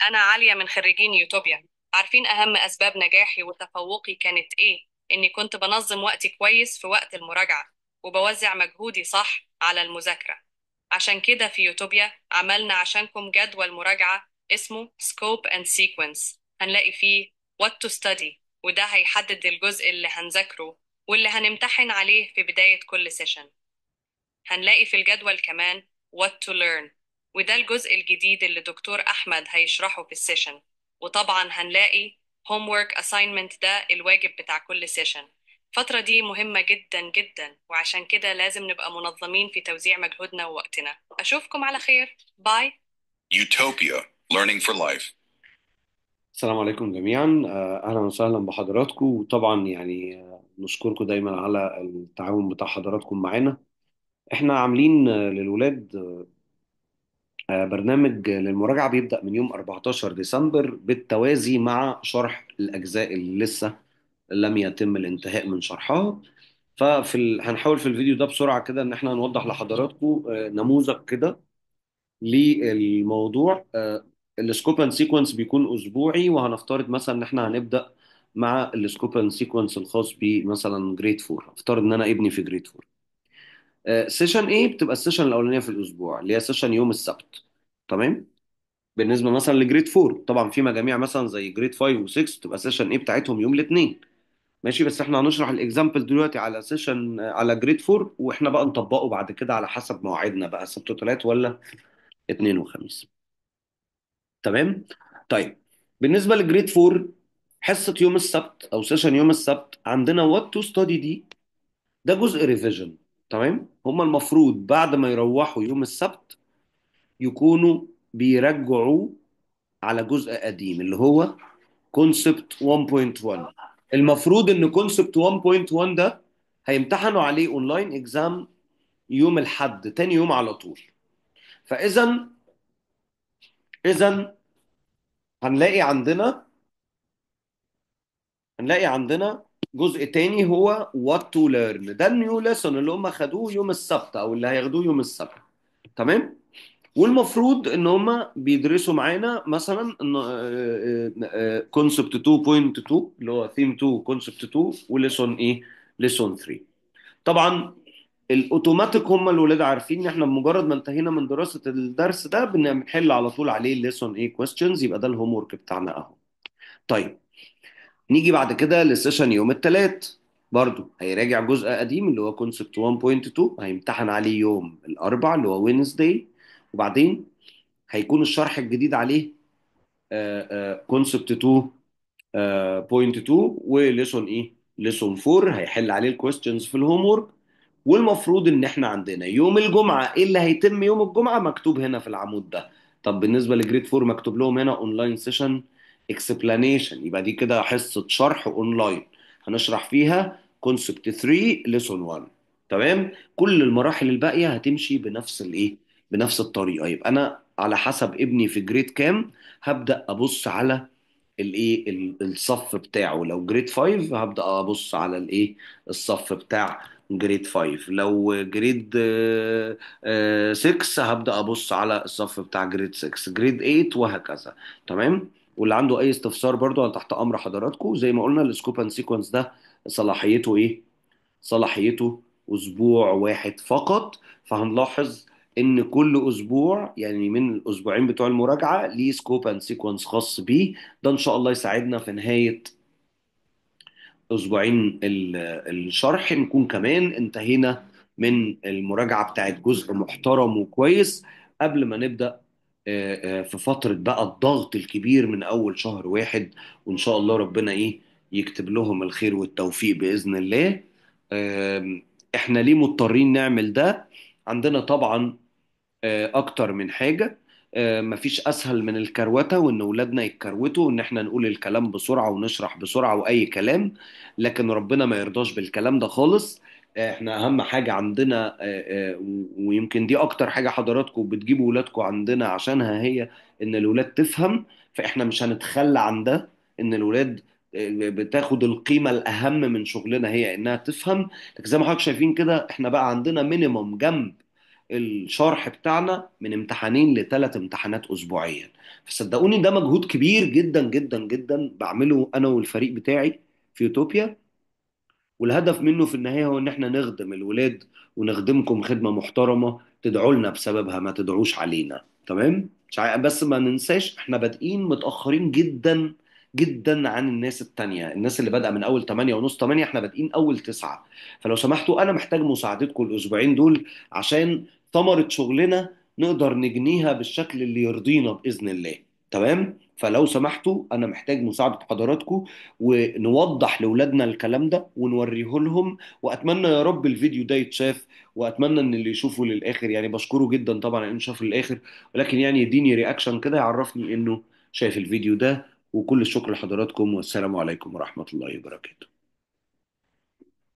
أنا عالية من خريجين يوتوبيا. عارفين أهم أسباب نجاحي وتفوقي كانت إيه؟ إني كنت بنظم وقتي كويس في وقت المراجعة، وبوزع مجهودي صح على المذاكرة. عشان كده في يوتوبيا عملنا عشانكم جدول مراجعة اسمه Scope and Sequence. هنلاقي فيه What to Study، وده هيحدد الجزء اللي هنذاكره واللي هنمتحن عليه في بداية كل سيشن. هنلاقي في الجدول كمان What to Learn، وده الجزء الجديد اللي دكتور أحمد هيشرحه في السيشن. وطبعا هنلاقي Homework Assignment، ده الواجب بتاع كل سيشن. الفترة دي مهمة جدا جدا، وعشان كده لازم نبقى منظمين في توزيع مجهودنا ووقتنا. أشوفكم على خير، باي. Utopia Learning for Life. السلام عليكم جميعا، اهلا وسهلا بحضراتكم. وطبعا يعني نشكركم دايما على التعاون بتاع حضراتكم معانا. احنا عاملين للولاد برنامج للمراجعة بيبدأ من يوم 14 ديسمبر بالتوازي مع شرح الأجزاء اللي لسه لم يتم الانتهاء من شرحها. هنحاول في الفيديو ده بسرعة كده ان احنا نوضح لحضراتكم نموذج كده للموضوع. السكوب اند سيكونس بيكون اسبوعي، وهنفترض مثلا ان احنا هنبدا مع السكوب اند سيكونس الخاص بمثلا جريد 4. افترض ان انا ابني في جريد 4. سيشن ايه بتبقى السيشن الاولانيه في الاسبوع اللي هي سيشن يوم السبت. تمام. بالنسبه مثلا لجريد 4، طبعا في مجاميع مثلا زي جريد 5 و6 تبقى سيشن ايه بتاعتهم يوم الاثنين. ماشي، بس احنا هنشرح الاكزامبل دلوقتي على سيشن على جريد 4، واحنا بقى نطبقه بعد كده على حسب مواعيدنا بقى سبت وثلاث ولا اثنين وخميس. تمام. طيب، بالنسبه لجريد 4، حصه يوم السبت او سيشن يوم السبت عندنا وات تو ستادي دي. ده جزء ريفيجن. تمام، هما المفروض بعد ما يروحوا يوم السبت يكونوا بيرجعوا على جزء قديم اللي هو كونسبت 1.1. المفروض ان كونسبت 1.1 ده هيمتحنوا عليه اونلاين اكزام يوم الحد تاني يوم على طول. فاذا هنلاقي عندنا هنلاقي عندنا جزء تاني هو what to learn. ده النيو ليسون اللي هم خدوه يوم السبت او اللي هياخدوه يوم السبت. تمام. والمفروض ان هم بيدرسوا معانا مثلا كونسبت 2.2 اللي هو ثيم 2 كونسبت 2 وليسون ايه ليسون 3. طبعا الاوتوماتيك هم الولاد عارفين ان احنا بمجرد ما انتهينا من دراسة الدرس ده بنحل على طول عليه الليسون ايه كويستشنز، يبقى ده الهوم ورك بتاعنا اهو. طيب، نيجي بعد كده للسيشن يوم الثلاث. برضو هيراجع جزء قديم اللي هو كونسبت 1.2، هيمتحن عليه يوم الاربع اللي هو وينزداي. وبعدين هيكون الشرح الجديد عليه كونسبت 2.2 وليسون ايه ليسون 4 هيحل عليه الكويستشنز في الهوم وورك. والمفروض ان احنا عندنا يوم الجمعه ايه اللي هيتم يوم الجمعه مكتوب هنا في العمود ده. طب بالنسبه لجريد 4 مكتوب لهم هنا اونلاين سيشن اكسبلانيشن، يبقى دي كده حصه شرح اونلاين هنشرح فيها كونسبت 3 ليسون 1. تمام. كل المراحل الباقيه هتمشي بنفس الايه بنفس الطريقه. يبقى انا على حسب ابني في جريد كام هبدا ابص على الايه الصف بتاعه. لو جريد 5 هبدأ ابص على الايه الصف بتاع جريد 5. لو جريد 6 هبدأ ابص على الصف بتاع جريد 6، جريد 8 وهكذا. تمام. واللي عنده اي استفسار برضو انا تحت امر حضراتكم. زي ما قلنا السكوب اند سيكونس ده صلاحيته ايه صلاحيته اسبوع واحد فقط. فهنلاحظ ان كل اسبوع يعني من الاسبوعين بتوع المراجعه ليه سكوب اند سيكونس خاص بيه. ده ان شاء الله يساعدنا في نهايه اسبوعين الشرح نكون كمان انتهينا من المراجعه بتاعت جزء محترم وكويس قبل ما نبدا في فتره بقى الضغط الكبير من اول شهر واحد. وان شاء الله ربنا يكتب لهم الخير والتوفيق باذن الله. آم، احنا ليه مضطرين نعمل ده؟ عندنا طبعا اكتر من حاجة. مفيش اسهل من الكروتة وان اولادنا يتكروتوا وان احنا نقول الكلام بسرعة ونشرح بسرعة واي كلام. لكن ربنا ما يرضاش بالكلام ده خالص. احنا اهم حاجة عندنا ويمكن دي اكتر حاجة حضراتكم بتجيبوا ولادكم عندنا عشانها هي ان الولاد تفهم. فاحنا مش هنتخلى عن ده، ان الولاد بتاخد القيمة الأهم من شغلنا هي إنها تفهم. لكن زي ما حضرتك شايفين كده إحنا بقى عندنا مينيمم جنب الشرح بتاعنا من امتحانين لثلاث امتحانات اسبوعيا. فصدقوني ده مجهود كبير جدا جدا جدا بعمله انا والفريق بتاعي في يوتوبيا. والهدف منه في النهاية هو ان احنا نخدم الولاد ونخدمكم خدمة محترمة، تدعوا لنا بسببها ما تدعوش علينا. تمام؟ بس ما ننساش احنا بادئين متأخرين جدا جدا عن الناس التانية. الناس اللي بادئة من اول 8 ونص 8، احنا بادئين اول 9. فلو سمحتوا انا محتاج مساعدتكم الاسبوعين دول عشان ثمرة شغلنا نقدر نجنيها بالشكل اللي يرضينا بإذن الله. تمام؟ فلو سمحتوا انا محتاج مساعدة حضراتكم، ونوضح لأولادنا الكلام ده ونوريه لهم. وأتمنى يا رب الفيديو ده يتشاف، وأتمنى إن اللي يشوفه للآخر، يعني بشكره جدا طبعا إنه شافه للآخر، ولكن يعني يديني رياكشن كده يعرفني إنه شايف الفيديو ده. وكل الشكر لحضراتكم، والسلام عليكم ورحمة الله وبركاته.